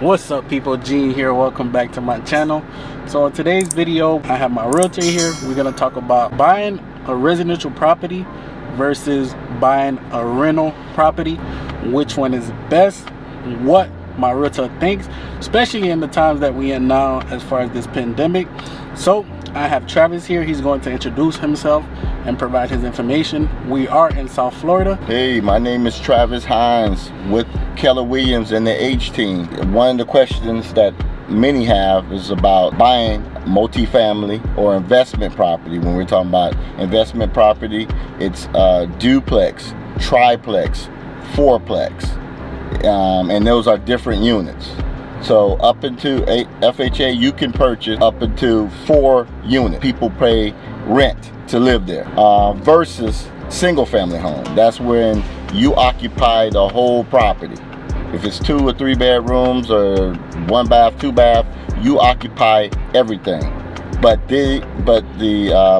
What's up, people? Gene here. Welcome back to my channel. So in today's video, I have my realtor here. We're going to talk about buying a residential property versus buying a rental property. Which one is best? What my realtor thinks, especially in the times that we in now as far as this pandemic. So I have Travis here. He's going to introduce himself and provide his information. We are in South Florida. Hey, my name is Travis Hines with Keller Williams and the H team. One of the questions that many have is about buying multifamily or investment property. When we're talking about investment property, it's duplex, triplex, fourplex, and those are different units. So up into FHA, you can purchase up into 4 units. People pay rent to live there versus single family home. That's when you occupy the whole property. If it's 2 or 3 bedrooms or 1 bath, 2 bath, you occupy everything. But the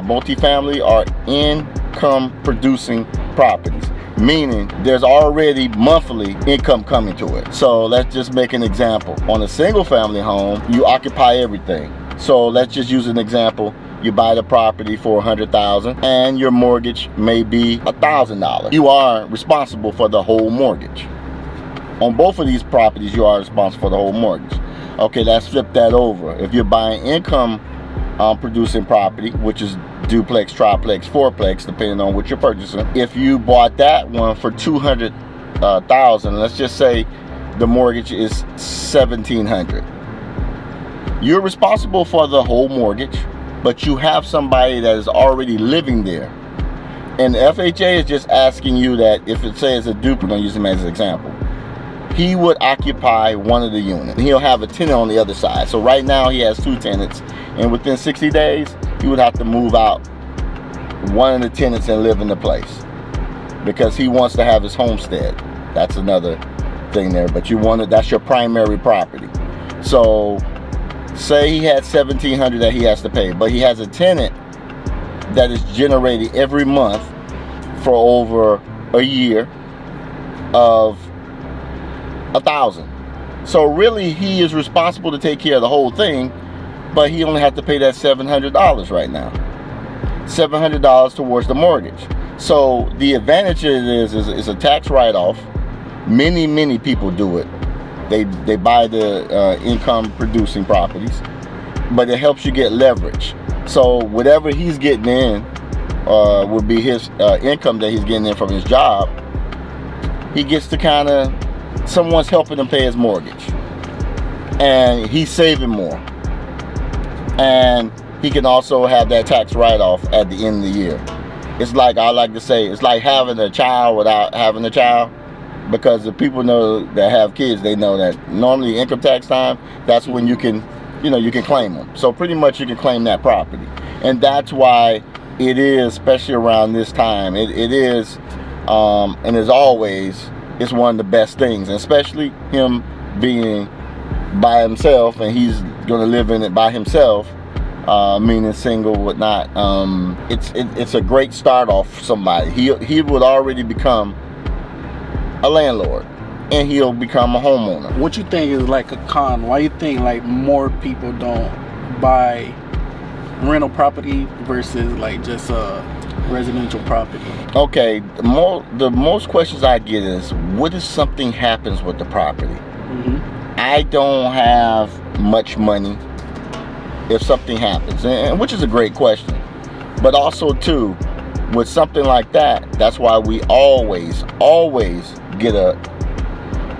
multifamily are income producing properties, meaning there's already monthly income coming to it. So let's just make an example. On a single family home, you occupy everything. So let's just use an example. You buy the property for $100,000 and your mortgage may be $1,000. You are responsible for the whole mortgage. On both of these properties, you are responsible for the whole mortgage. Okay, let's flip that over. If you're buying income producing property, which is duplex, triplex, fourplex, depending on what you're purchasing. If you bought that one for $200,000, let's just say the mortgage is $1,700. You're responsible for the whole mortgage, but you have somebody that is already living there. And the FHA is just asking you that if it says a duplex, I'm going to use him as an example. He would occupy one of the units. He'll have a tenant on the other side. So right now he has 2 tenants, and within 60 days, he would have to move out one of the tenants and live in the place because he wants to have his homestead. That's another thing there, but that's your primary property. So say he had $1,700 that he has to pay, but he has a tenant that is generating every month for over a year of $1,000. So really he is responsible to take care of the whole thing, but he only has to pay that $700 right now. $700 towards the mortgage. So the advantage is a tax write-off. Many people do it. They buy the income producing properties, but it helps you get leverage. So whatever he's getting in would be his income that he's getting in from his job. He gets to someone's helping him pay his mortgage, and he's saving more, and he can also have that tax write-off at the end of the year. It's like, I like to say, it's like having a child without having a child, because the people know that have kids, they know that normally income tax time, that's when you can claim them. So pretty much you can claim that property, and that's why it is, especially around this time, it is and as always, it's one of the best things, and especially him being by himself, and he's going to live in it by himself, meaning single, whatnot. It's a great start off for somebody. He would already become a landlord, and he'll become a homeowner. What you think is like a con? Why you think like more people don't buy rental property versus like just a residential property? Okay, the most questions I get is, what if something happens with the property? I don't have much money if something happens, and which is a great question. But also too, with something like that, that's why we always get a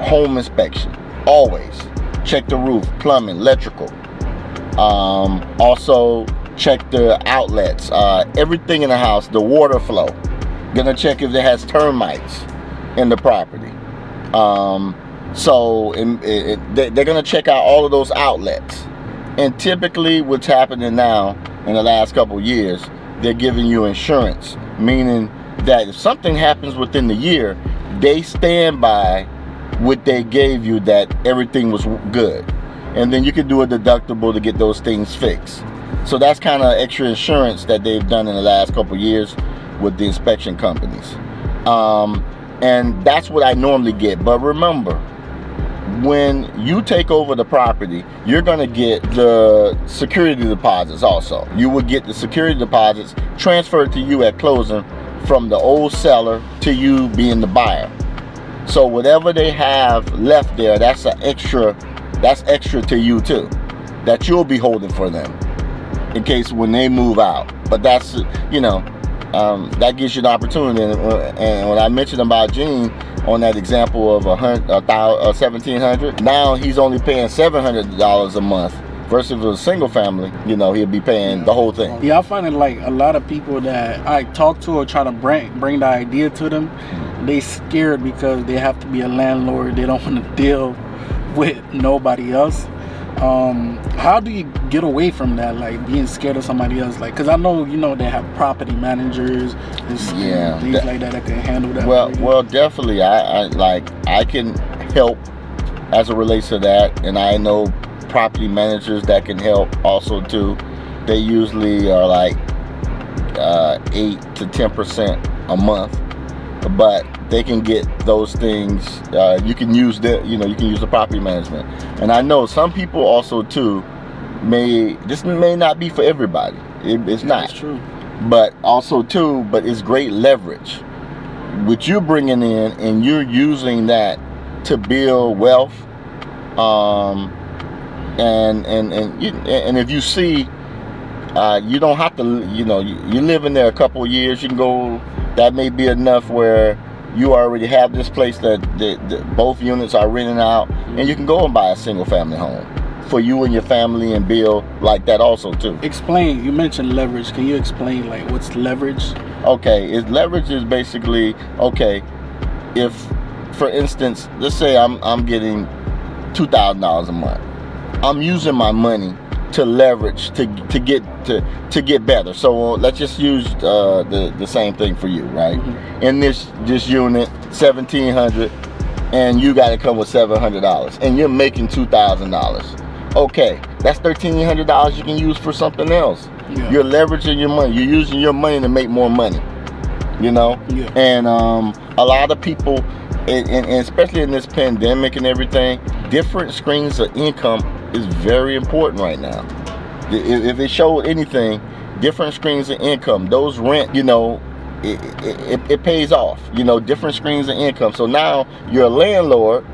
home inspection. Always check the roof, plumbing, electrical. Also check the outlets, everything in the house, the water flow. Gonna check if it has termites in the property. So they're gonna check out all of those outlets. And typically what's happening now in the last couple of years, they're giving you insurance, meaning that if something happens within the year, they stand by what they gave you, that everything was good. And then you can do a deductible to get those things fixed. So that's kind of extra insurance that they've done in the last couple of years with the inspection companies. And that's what I normally get. But remember, when you take over the property, you're going to get the security deposits also. You will get the security deposits transferred to you at closing from the old seller to you being the buyer. So whatever they have left there, that's extra to you too, that you'll be holding for them in case when they move out. But that's, you know, that gives you an opportunity. And when I mentioned about Gene on that example of $1,700, now he's only paying $700 a month. Versus if it was a single family, you know, he'll be paying the whole thing. Yeah, I find it like a lot of people that I talk to or try to bring the idea to them, they scared because they have to be a landlord. They don't want to deal with nobody else. How do you get away from that, like being scared of somebody else? Like, because I know, you know, they have property managers and things like that can handle that. Well, definitely. I can help as it relates to that, and I know property managers that can help also too. They usually are like 8 to 10% a month, but they can get those things. You can use the property management. And I know some people also too this may not be for everybody. It's not. That's true. But also too, but it's great leverage which you're bringing in, and you're using that to build wealth. And if you see, you don't have to, you live in there a couple of years, you can go, that may be enough where you already have this place that both units are renting out, and you can go and buy a single family home for you and your family and build like that also too. Explain, you mentioned leverage. Can you explain like what's leverage? Okay, leverage is basically, okay, if for instance, let's say I'm getting $2,000 a month. I'm using my money to leverage to get better. So let's just use the same thing for you, right? Mm-hmm. In this unit, $1,700, and you got to come with $700, and you're making $2,000. Okay, that's $1,300 you can use for something else. Yeah. You're leveraging your money. You're using your money to make more money. Yeah. And a lot of people, and especially in this pandemic and everything, different streams of income is very important right now. If it showed anything, different streams of income, those rent, it pays off. Different streams of income. So now you're a landlord,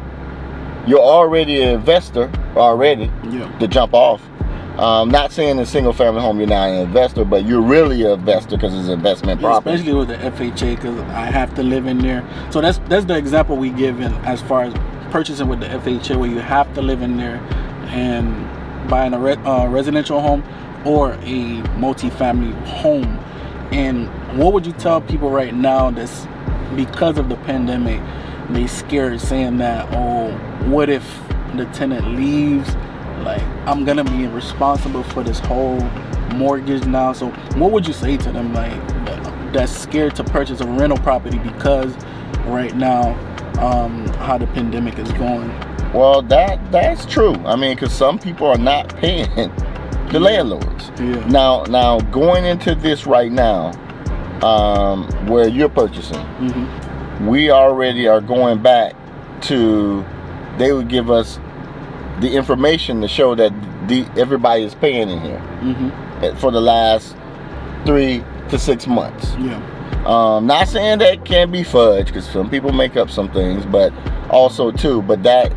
you're already an investor to jump off. Not saying in single family home you're not an investor, but you're really an investor because it's investment property. Especially with the FHA, because I have to live in there. So that's the example we give in as far as purchasing with the FHA, where you have to live in there and buying a residential home or a multifamily home. And what would you tell people right now that's because of the pandemic, they scared, saying that, oh, what if the tenant leaves? Like, I'm gonna be responsible for this whole mortgage now. So what would you say to them, like, that's scared to purchase a rental property because right now how the pandemic is going? Well, that's true. I mean, because some people are not paying the landlords. Yeah. Now going into this right now, where you're purchasing, mm-hmm. we already are going back to, they would give us the information to show that everybody is paying in here, mm-hmm. for the last 3 to 6 months. Yeah. Not saying that can't be fudged, because some people make up some things, but also too, but that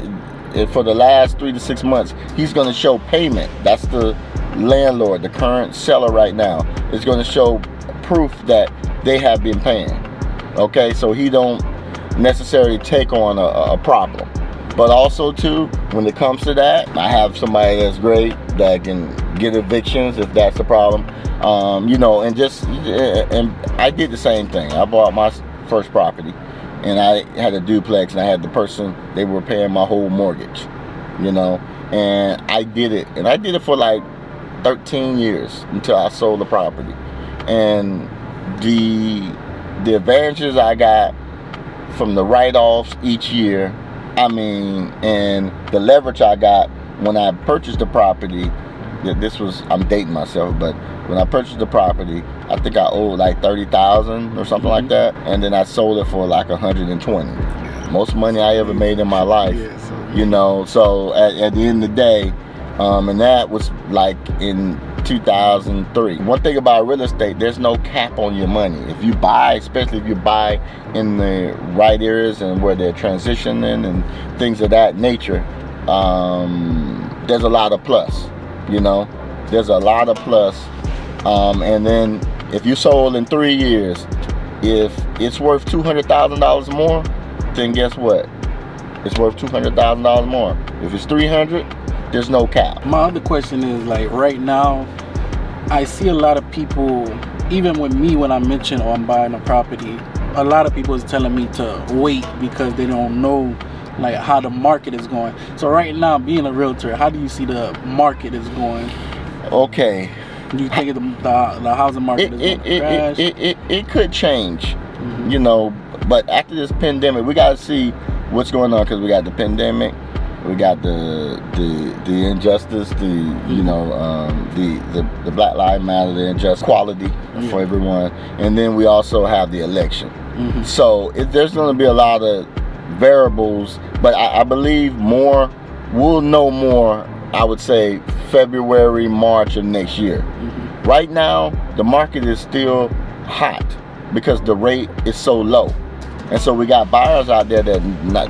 for the last 3 to 6 months, he's going to show payment. That's the landlord, the current seller right now, is going to show proof that they have been paying. Okay, so he don't necessarily take on a problem. But also too, when it comes to that, I have somebody that's great that can get evictions if that's the problem. And I did the same thing. I bought my first property, and I had a duplex, and I had the person, they were paying my whole mortgage, and I did it. And I did it for like 13 years until I sold the property. And the advantages I got from the write-offs each year, and the leverage I got when I purchased the property, I'm dating myself, but when I purchased the property, I think I owed like $30,000 or something, mm-hmm. like that, and then I sold it for like $120. Most money I ever made in my life. Yeah, so You know, so at the end of the day, and that was like in 2003. One thing about real estate, there's no cap on your money. If you buy, especially if you buy in the right areas and where they're transitioning and things of that nature, there's a lot of plus, you know, there's a lot of plus. And then if you sold in 3 years, if it's worth $200,000 more, then guess what? It's worth $200,000 more. If it's 300, there's no cap. My other question is, like, right now, I see a lot of people, even with me, when I mention, oh, I'm buying a property, a lot of people is telling me to wait because they don't know, like, how the market is going. So right now, being a realtor, how do you see the market is going? Okay. Do you think the housing market is going to crash? It could change, you know, but after this pandemic, we got to see what's going on, because we got the pandemic, we got the injustice, you know, the Black Lives Matter, the unjust quality for everyone, and then we also have the election. So there's going to be a lot of variables, but I believe we'll know more, I would say February, March of next year. Right now, the market is still hot because the rate is so low. And so we got buyers out there that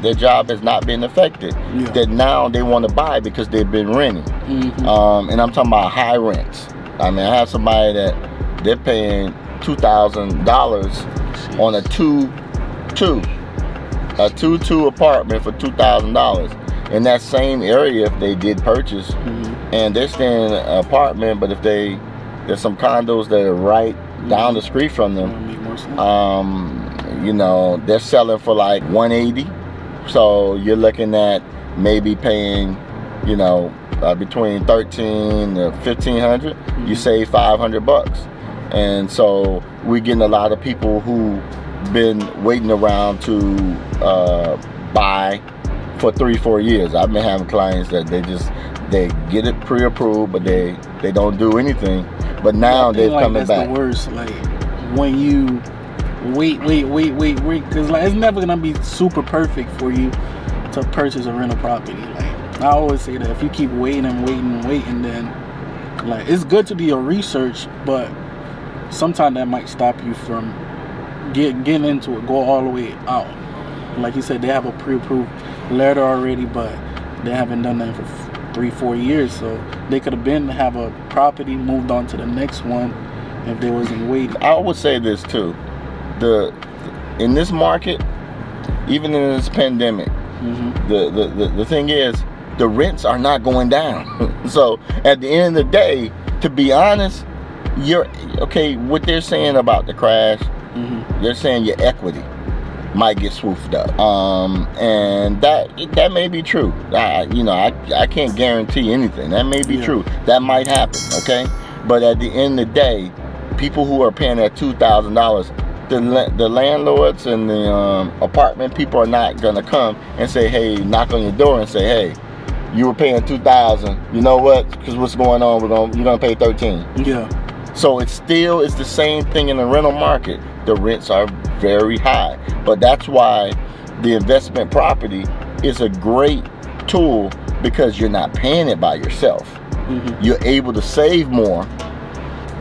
their job has not been affected, that now they want to buy because they've been renting. And I'm talking about high rents. I mean, I have somebody that they're paying $2,000 on a 2-2 apartment for $2,000 in that same area if they did purchase. And they're staying in an apartment, but if there's some condos that are right down the street from them, you know, they're selling for like $180. So you're looking at maybe paying, you know, between $1,300 to $1,500. You save $500. And so we're getting a lot of people who been waiting around to buy for 3-4 years. I've been having clients that they get it pre-approved, but they don't do anything. But now they're coming back. That's the worst. Like, when you wait, because like, it's never gonna be super perfect for you to purchase a rental property. Like, I always say that if you keep waiting, then like, it's good to do your research, but sometimes that might stop you from getting into it, go all the way out. Like you said, they have a pre-approved letter already, but they haven't done that for 3-4 years, so they could have a property, moved on to the next one if they wasn't waiting. I would say this too, in this market, even in this pandemic, the thing is, the rents are not going down. So at the end of the day, to be honest, what they're saying about the crash, they're saying your equity might get swooped up, and that may be true. I can't guarantee anything. That may be true. That might happen. Okay, but at the end of the day, people who are paying that $2,000, the landlords and the apartment people are not gonna come and say, hey, knock on your door and say, hey, you were paying $2,000. You know what? Because what's going on? You're gonna pay $13. Yeah. So it's the same thing in the rental market. The rents are very high, but that's why the investment property is a great tool, because you're not paying it by yourself. You're able to save more.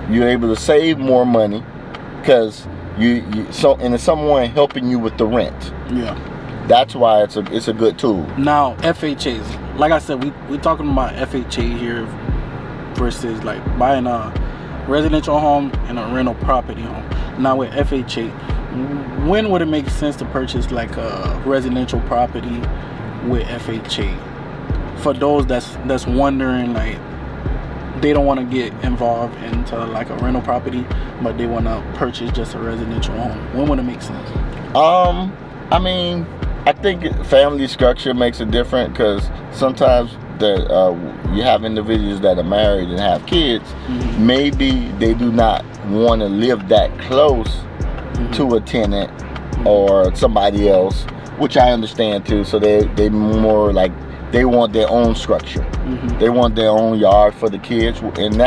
You're able to save more money because and it's someone helping you with the rent. Yeah. That's why it's a good tool. Now, FHAs, like I said, we're talking about FHA here versus like buying a residential home and a rental property home. Now with FHA, when would it make sense to purchase like a residential property with FHA? For those that's wondering, like, they don't want to get involved into like a rental property, but they want to purchase just a residential home. When would it make sense? I mean, I think family structure makes a difference, because sometimes you have individuals that are married and have kids. Maybe they do not want to live that close to a tenant or somebody else, which I understand too. So they more like, they want their own structure. They want their own yard for the kids, and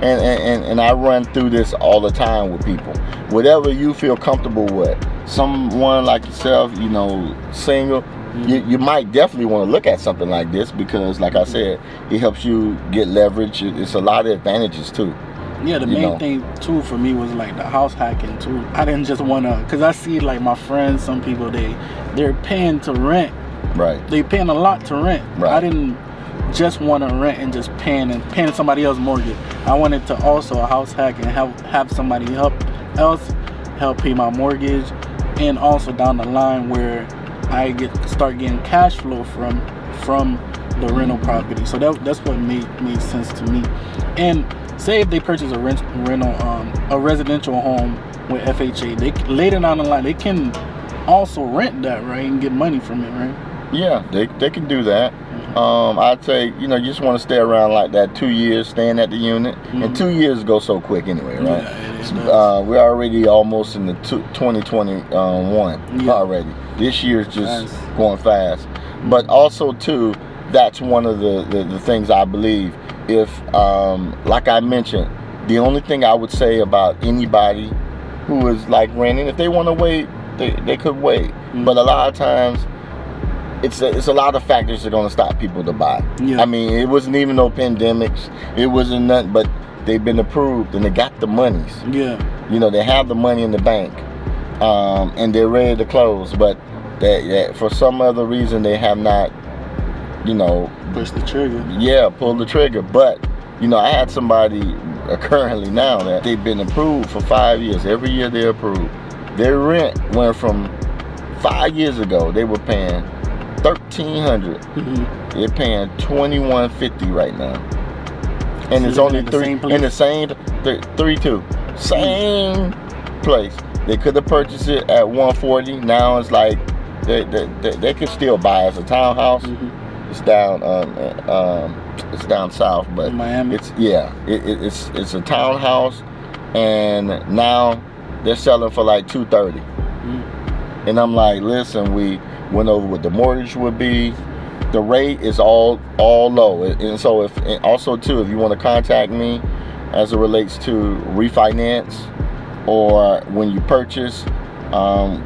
and I run through this all the time with people. Whatever you feel comfortable with. Someone like yourself, you know, single, You might definitely want to look at something like this because, like I said, it helps you get leverage. It's a lot of advantages too. Yeah, the main thing too for me was like the house hacking too. I didn't just want to, because I see like my friends, some people, they're paying to rent. Right. They're paying a lot to rent. Right. I didn't just want to rent and just paying somebody else's mortgage. I wanted to also a house hack and have somebody else help pay my mortgage, and also down the line where I start getting cash flow from the rental property. So that's what made sense to me. And say if they purchase a residential home with FHA, later down the line they can also rent that, right, and get money from it, right? Yeah, they can do that. I'd say, you just want to stay around like that 2 years, staying at the unit. And 2 years go so quick anyway, right? Yeah, we're already almost in the 2021 already. This year's just going fast. But also too, that's one of the things I believe. If, like I mentioned, the only thing I would say about anybody who is like renting, if they want to wait, they could wait. But a lot of times, it's a lot of factors that are going to stop people to buy. I mean, it wasn't even no pandemics. It wasn't nothing, but they've been approved and they got the monies. Yeah. They have the money in the bank, and they're ready to close. But that for some other reason they have not, push the trigger. Yeah, pull the trigger. But I had somebody currently now that they've been approved for 5 years. Every year they're approved. Their rent went from 5 years ago they were paying $1,300. They're paying $2,150 right now, and it's only three in the same 3-2 same place. They could have purchased it at $140. Now it's like they could still buy it as a townhouse. It's down south, but in Miami. It's a townhouse, and now they're selling for like $230. And I'm like, listen, we went over what the mortgage would be. The rate is all low, and so also too, if you want to contact me as it relates to refinance or when you purchase, I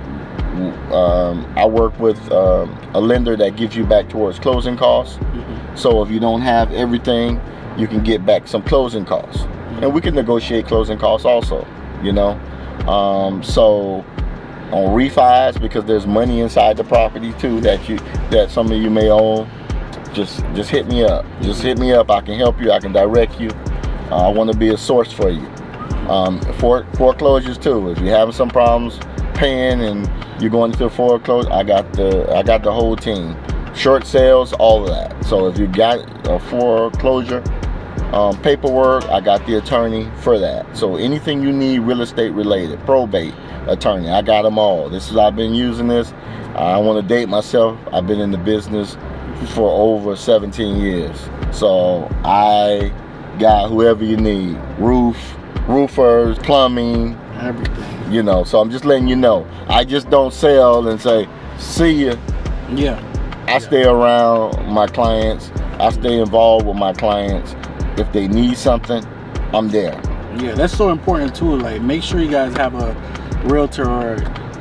work with a lender that gives you back towards closing costs. So if you don't have everything, you can get back some closing costs, and we can negotiate closing costs also. So on refis, because there's money inside the property too that some of you may own, just hit me up. Just hit me up. I can help you. I can direct you. I want to be a source for you. Foreclosures too. If you're having some problems paying and you're going into foreclosure, I got the whole team. Short sales, all of that. So if you got a foreclosure paperwork, I got the attorney for that. So anything you need real estate related, probate attorney, I got them all. I've been using this. I want to date myself. I've been in the business for over 17 years. So I got whoever you need, roofers, plumbing, everything. So I'm just letting you know. I just don't sell and say, see ya. Yeah. I stay around my clients. I stay involved with my clients. If they need something, I'm there. Yeah, that's so important too. Like, make sure you guys have a realtor or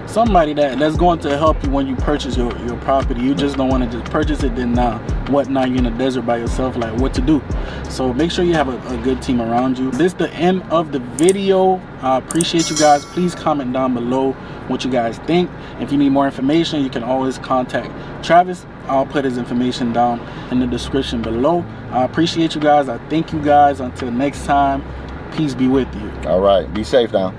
somebody that's going to help you when you purchase your property. You just don't want to just purchase it, then now you're in the desert by yourself, like what to do. So make sure you have a good team around you. This is the end of the video. I appreciate you guys. Please comment down below what you guys think. If you need more information, you can always contact Travis. I'll put his information down in the description below. I appreciate you guys. I thank you guys. Until next time, peace be with you. All right, be safe now.